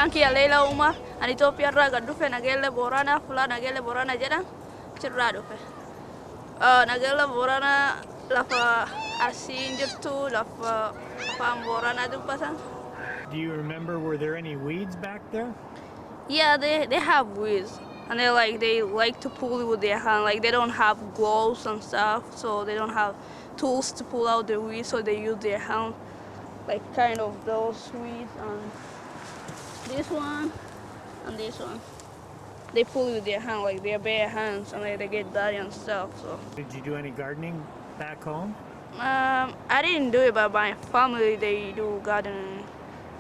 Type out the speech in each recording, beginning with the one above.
Kanki alela uma ani Ethiopia raga dufe nagelle borana fula nagelle borana jedhan chirra dufe. Nagelle borana lafa asin jirtu lafa fam borana dubbatan. Do you remember, were there any weeds back there? Yeah, they have weeds. And they like to pull it with their hand. Like they don't have gloves and stuff, so they don't have tools to pull out the weeds, so they use their hand, like kind of those weeds and this one and this one. They pull it with their hand, like their bare hands, and they get dirty and stuff. So. Did you do any gardening back home? I didn't do it, but my family they do gardening.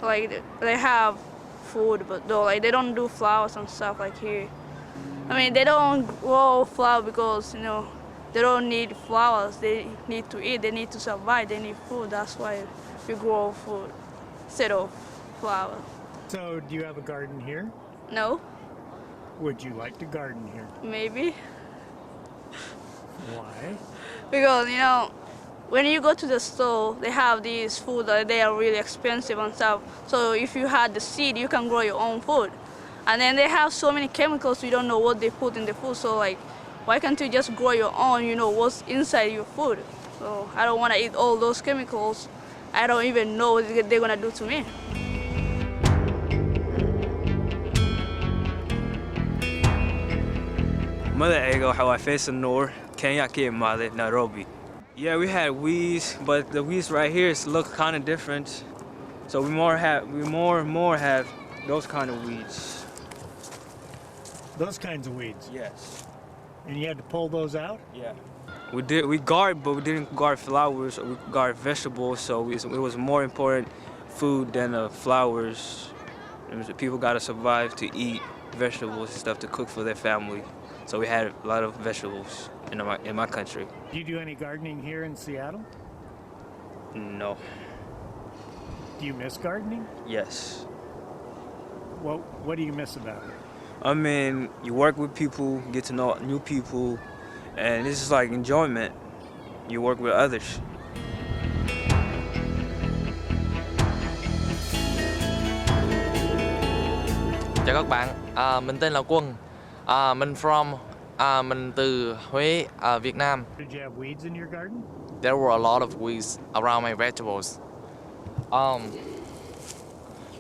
Like they have food, but though like they don't do flowers and stuff like here. I mean, they don't grow flowers because, they don't need flowers. They need to eat, they need to survive, they need food. That's why we grow food instead of flowers. So, do you have a garden here? No. Would you like to garden here? Maybe. Why? Because, when you go to the store, they have these food that they are really expensive and stuff. So if you had the seed, you can grow your own food. And then they have so many chemicals, you don't know what they put in the food. So why can't you just grow your own, what's inside your food? So I don't want to eat all those chemicals. I don't even know what they're going to do to me. Magacayga waxa waa Faisal Noor, Kenya ka imaaday Nairobi. Yeah, we had weeds, but the weeds right here look kind of different. So we more and more have those kind of weeds. Those kinds of weeds? Yes. And you had to pull those out? Yeah. We guard, but we didn't guard flowers. We guard vegetables, so it was more important food than flowers. People got to survive to eat vegetables and stuff to cook for their family. So we had a lot of vegetables in my country. Do you do any gardening here in Seattle? No. Do you miss gardening? Yes. Well, what do you miss about it? I mean, you work with people, get to know new people, and this is like enjoyment. You work with others. Chào các bạn, mình tên là Quân, mình mình từ Huế, Việt Nam. Did you have weeds in your garden? There were a lot of weeds around my vegetables.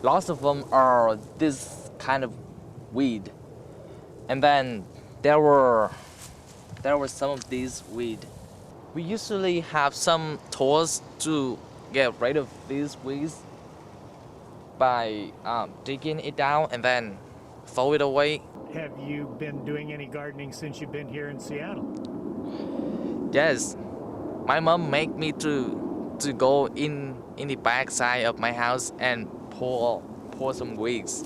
Lots of them are this kind of weed, and then there were some of these weed. We usually have some tools to get rid of these weeds by digging it down and then throw it away. Have you been doing any gardening since you've been here in Seattle? Yes, my mom made me to go in the back side of my house and pull some weeds.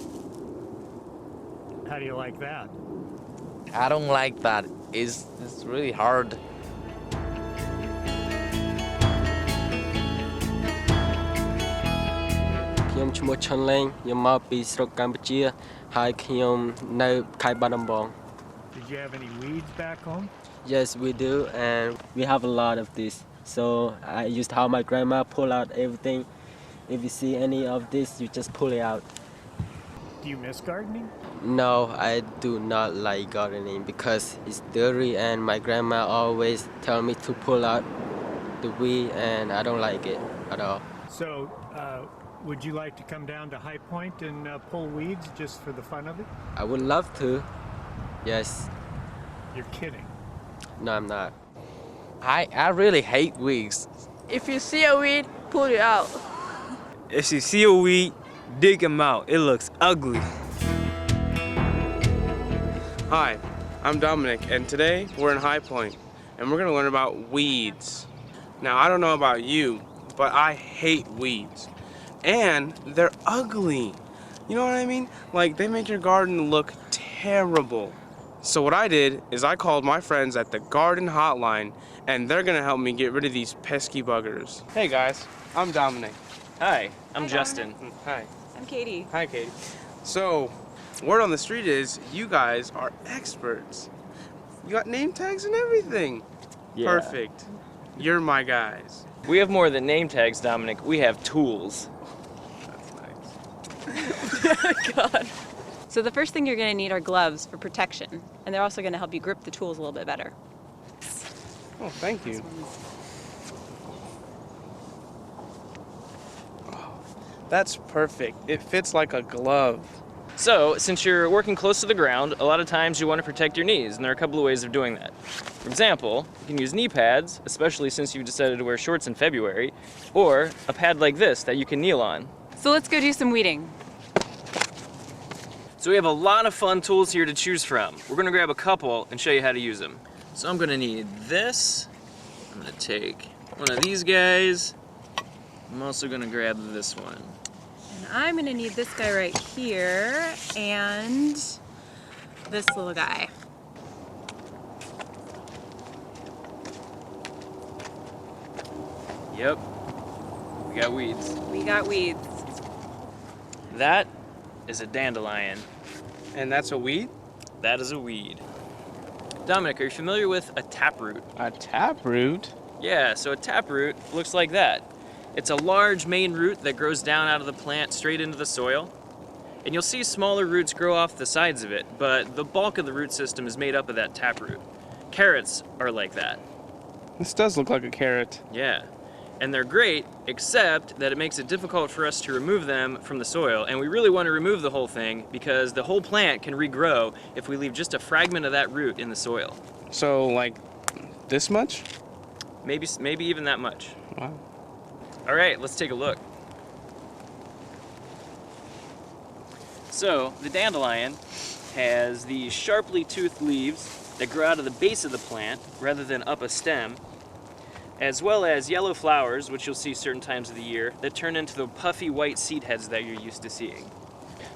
How do you like that? I don't like that. It's really hard. I'm Chun-Leng, I'm from Cambodia, I'mនៅខេត្តបាត់ដំបង Did you have any weeds back home? Yes, we do, and we have a lot of this. So I used to have my grandma pull out everything. If you see any of this, you just pull it out. Do you miss gardening? No, I do not like gardening because it's dirty, and my grandma always tell me to pull out the weed, and I don't like it at all. So, would you like to come down to High Point and pull weeds just for the fun of it? I would love to. Yes. You're kidding. No, I'm not. I really hate weeds. If you see a weed, pull it out. If you see a weed, dig them out. It looks ugly. Hi, I'm Dominic, and today we're in High Point, and we're gonna learn about weeds. Now, I don't know about you, but I hate weeds. And they're ugly. You know what I mean? Like, they make your garden look terrible. So what I did is I called my friends at the Garden Hotline, and they're gonna help me get rid of these pesky buggers. Hey guys, I'm Dominic. Hi, I'm Justin. Hi. I'm Katie. Hi, Katie. So, word on the street is you guys are experts. You got name tags and everything. Yeah. Perfect. You're my guys. We have more than name tags, Dominic. We have tools. That's nice. God. So the first thing you're going to need are gloves for protection, and they're also going to help you grip the tools a little bit better. Oh, thank you. That's perfect. It fits like a glove. So, since you're working close to the ground, a lot of times you want to protect your knees, and there are a couple of ways of doing that. For example, you can use knee pads, especially since you decided to wear shorts in February, or a pad like this that you can kneel on. So let's go do some weeding. So we have a lot of fun tools here to choose from. We're gonna grab a couple and show you how to use them. So I'm gonna need this. I'm gonna take one of these guys. I'm also gonna grab this one. And I'm going to need this guy right here and this little guy. Yep, we got weeds. We got weeds. That is a dandelion. And that's a weed? That is a weed. Dominic, are you familiar with a taproot? A taproot? Yeah, so a taproot looks like that. It's a large main root that grows down out of the plant straight into the soil. And you'll see smaller roots grow off the sides of it, but the bulk of the root system is made up of that taproot. Carrots are like that. This does look like a carrot. Yeah. And they're great, except that it makes it difficult for us to remove them from the soil. And we really want to remove the whole thing because the whole plant can regrow if we leave just a fragment of that root in the soil. So, like, this much? Maybe even that much. Wow. All right, let's take a look. So, the dandelion has these sharply toothed leaves that grow out of the base of the plant rather than up a stem, as well as yellow flowers, which you'll see certain times of the year, that turn into the puffy white seed heads that you're used to seeing.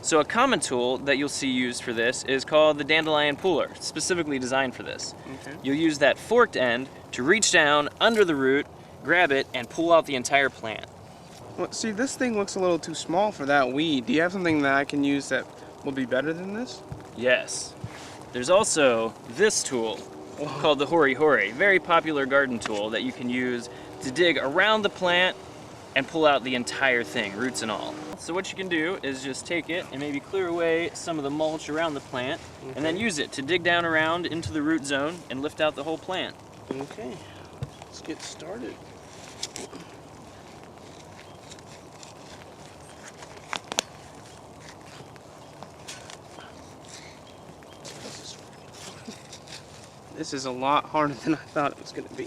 So a common tool that you'll see used for this is called the dandelion puller, specifically designed for this. Okay. You'll use that forked end to reach down under the root, grab it, and pull out the entire plant. Well, see, this thing looks a little too small for that weed. Do you have something that I can use that will be better than this? Yes. There's also this tool called the Hori Hori, very popular garden tool that you can use to dig around the plant and pull out the entire thing, roots and all. So what you can do is just take it and maybe clear away some of the mulch around the plant, and then use it to dig down around into the root zone and lift out the whole plant. Okay, let's get started. This is a lot harder than I thought it was going to be.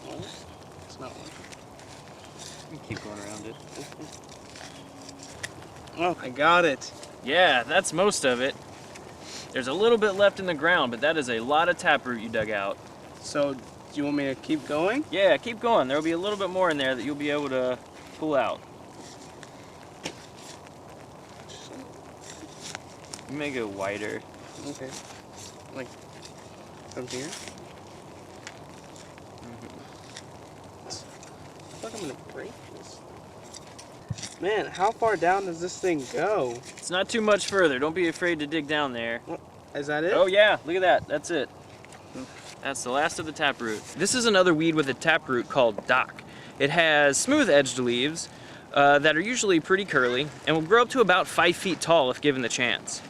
Well, it's not working. You can keep going around it. Oh, I got it. Yeah, that's most of it. There's a little bit left in the ground, but that is a lot of taproot you dug out. So, do you want me to keep going? Yeah, keep going. There'll be a little bit more in there that you'll be able to pull out. You may go wider. Okay. Like, from here? I feel like I'm gonna break this. Man, how far down does this thing go? It's not too much further. Don't be afraid to dig down there. Is that it? Oh yeah, look at that. That's it. That's the last of the taproot. This is another weed with a taproot called dock. It has smooth-edged leaves that are usually pretty curly and will grow up to about 5 feet tall if given the chance.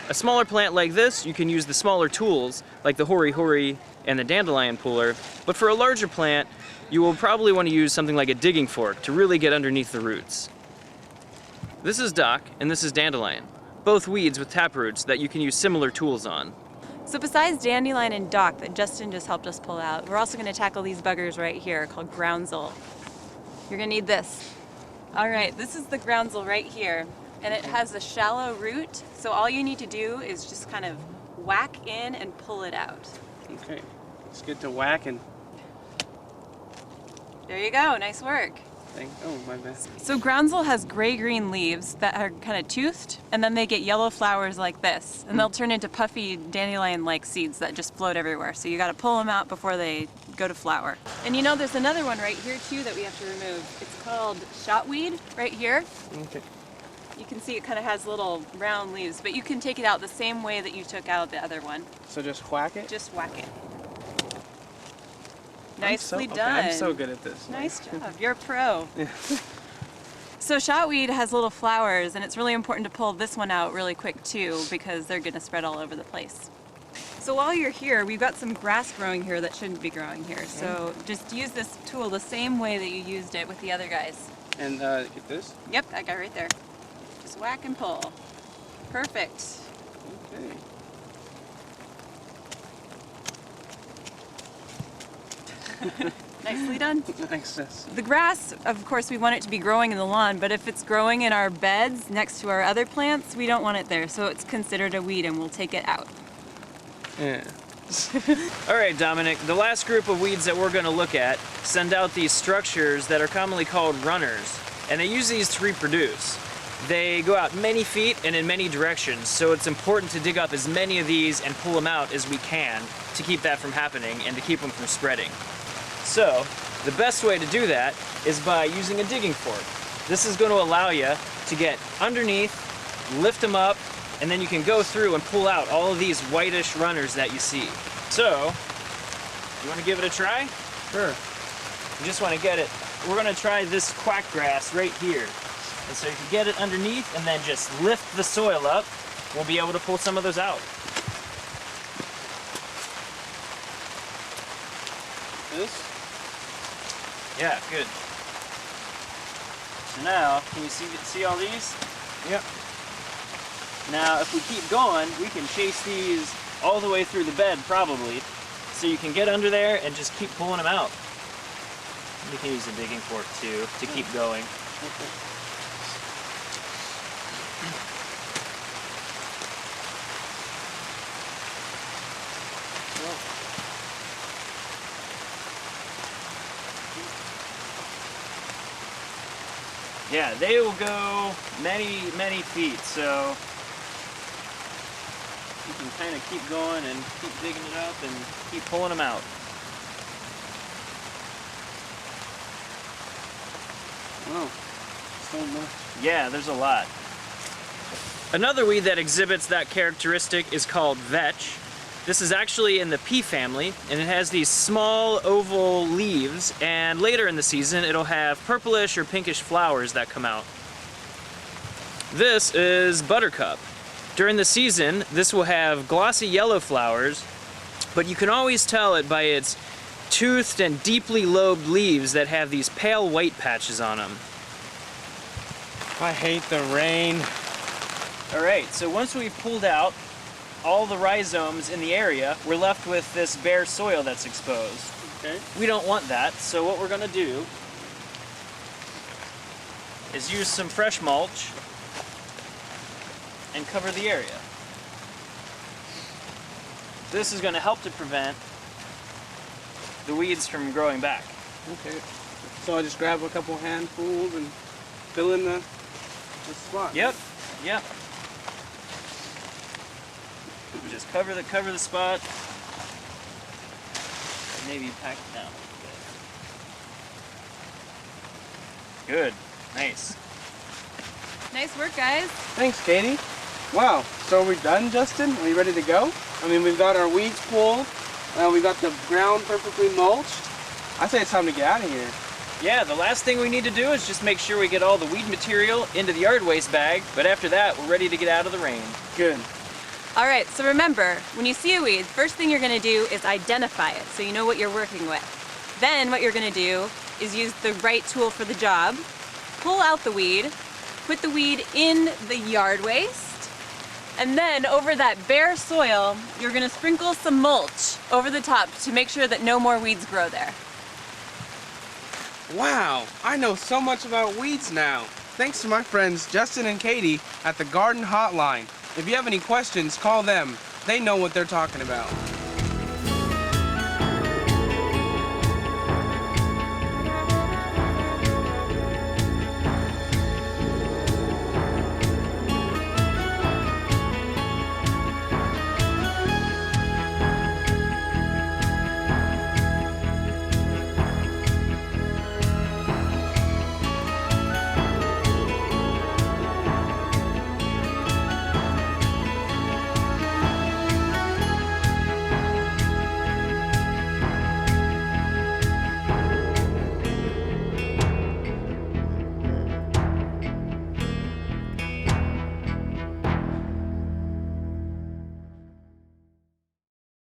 A smaller plant like this, you can use the smaller tools like the Hori Hori and the dandelion puller, but for a larger plant, you will probably want to use something like a digging fork to really get underneath the roots. This is dock and this is dandelion, both weeds with taproots that you can use similar tools on. So besides dandelion and dock that Justin just helped us pull out, we're also going to tackle these buggers right here called groundsel. You're going to need this. All right, this is the groundsel right here, and it has a shallow root, so all you need to do is just kind of whack in and pull it out. Okay, let's get to whacking. There you go, nice work. Oh, my bad. So groundsel has gray-green leaves that are kind of toothed, and then they get yellow flowers like this, and they'll turn into puffy dandelion-like seeds that just float everywhere. So you got to pull them out before they go to flower. And you know, there's another one right here too that we have to remove. It's called shotweed right here. Okay. You can see it kind of has little round leaves, but you can take it out the same way that you took out the other one. So just whack it? Just whack it. Nicely okay, done. I'm so good at this. Nice job. You're a pro. So shotweed has little flowers, and it's really important to pull this one out really quick too, because they're going to spread all over the place. So while you're here, we've got some grass growing here that shouldn't be growing here. So just use this tool the same way that you used it with the other guys. And get this? Yep, that guy right there. Just whack and pull. Perfect. Okay. Nicely done. Thanks, sis. The grass, of course, we want it to be growing in the lawn, but if it's growing in our beds next to our other plants, we don't want it there. So it's considered a weed and we'll take it out. Yeah. All right, Dominic, the last group of weeds that we're going to look at send out these structures that are commonly called runners, and they use these to reproduce. They go out many feet and in many directions, so it's important to dig up as many of these and pull them out as we can to keep that from happening and to keep them from spreading. So, the best way to do that is by using a digging fork. This is going to allow you to get underneath, lift them up, and then you can go through and pull out all of these whitish runners that you see. So, you want to give it a try? Sure. You just want to get it. We're going to try this quack grass right here. And so if you get it underneath and then just lift the soil up, we'll be able to pull some of those out. This? Yeah, good. So now, can you see all these? Yep. Now, if we keep going, we can chase these all the way through the bed, probably. So you can get under there and just keep pulling them out. You can use a digging fork, too, to keep going. Yeah, they will go many, many feet, so you can kind of keep going and keep digging it up and keep pulling them out. Wow, so much. Yeah, there's a lot. Another weed that exhibits that characteristic is called vetch. This is actually in the pea family, and it has these small oval leaves, and later in the season it'll have purplish or pinkish flowers that come out. This is buttercup. During the season, this will have glossy yellow flowers, but you can always tell it by its toothed and deeply lobed leaves that have these pale white patches on them. I hate the rain. Alright, so once we've pulled out all the rhizomes in the area, we're left with this bare soil that's exposed. Okay. We don't want that, so what we're going to do is use some fresh mulch and cover the area. This is going to help to prevent the weeds from growing back. Okay. So I just grab a couple handfuls and fill in the spot. Yep, yep. Just cover the spot. Maybe pack it down a bit. Good. Nice. Nice work, guys. Thanks, Katie. Wow. So are we done, Justin? Are we ready to go? I mean, we've got our weeds pulled. We got the ground perfectly mulched. I say it's time to get out of here. Yeah, the last thing we need to do is just make sure we get all the weed material into the yard waste bag, but after that, we're ready to get out of the rain. Good. All right, so remember, when you see a weed, first thing you're gonna do is identify it so you know what you're working with. Then what you're gonna do is use the right tool for the job, pull out the weed, put the weed in the yard waste, and then over that bare soil, you're gonna sprinkle some mulch over the top to make sure that no more weeds grow there. Wow, I know so much about weeds now. Thanks to my friends Justin and Katie at the Garden Hotline. If you have any questions, call them. They know what they're talking about.